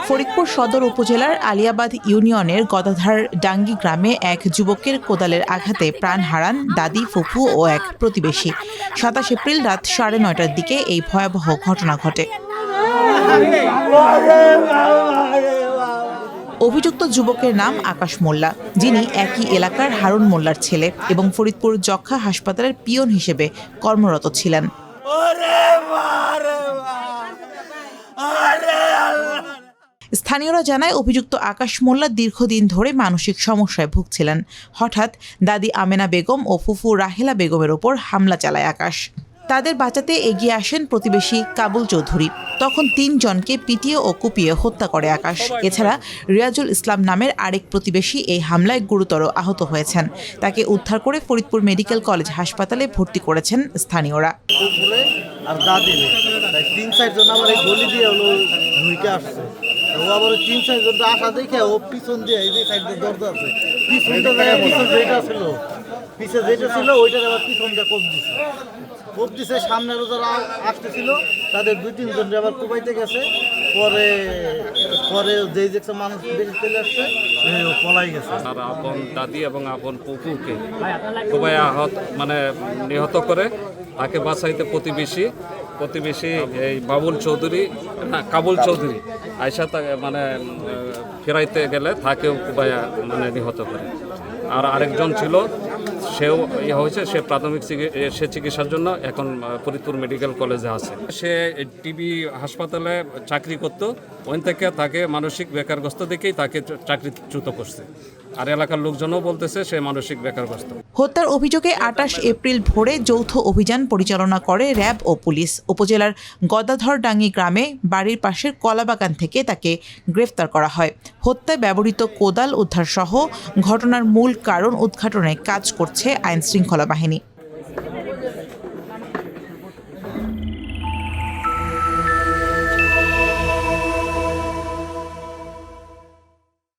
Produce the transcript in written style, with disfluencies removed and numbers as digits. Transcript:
ফরিদপুর সদর উপজেলার আলিয়াবাদ ইউনিয়নের গদাধার ডাঙ্গি গ্রামে এক যুবকের কোদালের আঘাতে প্রাণ হারান দাদি, ফুফু ও এক প্রতিবেশী। ২৭ এপ্রিল রাত ৯:৩০টার দিকে এই ভয়াবহ ঘটনা ঘটে। অভিযুক্ত যুবকের নাম আকাশ মোল্লা, যিনি একই এলাকার হারুন মোল্লার ছেলে এবং ফরিদপুর যক্ষ্মা হাসপাতালের পিয়ন হিসেবে কর্মরত ছিলেন। স্থানীয়রা জানায়, অভিযুক্ত আকাশ মোল্লা দীর্ঘদিন ধরে মানসিক সমস্যায় ভুগছিলেন। হঠাৎ দাদি আমেনা বেগম ও ফুফু রাহেলা বেগমের ওপর হামলা চালায় আকাশ। তাদের বাঁচাতে এগিয়ে আসেন প্রতিবেশী কাবুল চৌধুরী। তখন ৩ জনকে পিটিয়ে ও কুপিয়ে হত্যা করে আকাশ। এছাড়া রিয়াজুল ইসলাম নামের আরেক প্রতিবেশী এই হামলায় গুরুতর আহত হয়েছেন। তাকে উদ্ধার করে ফরিদপুর মেডিকেল কলেজ হাসপাতালে ভর্তি করেছেন স্থানীয়রা। আর দাদি ৩-৪ জন আবার এই গলি দিয়ে হলো ঢুকে আসছে। ও আবার ৩-৪ জন আসা দেখে ও পিছন দিয়ে এই যে সাইডে দরজা আছে পিছনটা যেটা ছিল ওইটার আবার পিছন দিয়ে কোপ দিছে। সামনের যারা আসতেছিল তাদের ২-৩ জন আবার কোপাইতে গেছে। পরে যেই দেখছে মানুষ বেশি চলে আসছে পলাই গেছে। আর আপন দাদি এবং আপন পুকুকে খুবই নিহত করে তাকে বাঁচাইতে প্রতিবেশী এই কাবুল চৌধুরী আয়সা তাকে ফেরাইতে গেলে তাকেও কুবাইয়া নিহত করে। আর আরেকজন ছিল, সেও হয়েছে, সে প্রাথমিক চিকিৎসার জন্য এখন ফরিদপুর মেডিকেল কলেজে আছে। সে টিবি হাসপাতালে চাকরি করত, ওই থেকে তাকে মানসিক বেকারগ্রস্ত দেখেই তাকে চাকরিচ্যুত করছে। আর এলাকার লোকজনও বলতেছে সে মানসিক বেকারগ্রস্ত। হত্যার অভিযোগে ২৮ এপ্রিল ভোরে যৌথ অভিযান পরিচালনা করে র্যাব ও পুলিশ। উপজেলার গদাধরডাঙ্গি গ্রামে বাড়ির পাশের কলাবাগান থেকে তাকে গ্রেফতার করা হয়। হত্যায় ব্যবহৃত কোদাল উদ্ধার সহ ঘটনার মূল কারণ উদ্ঘাটনে কাজ করছে আইনশৃঙ্খলা বাহিনী।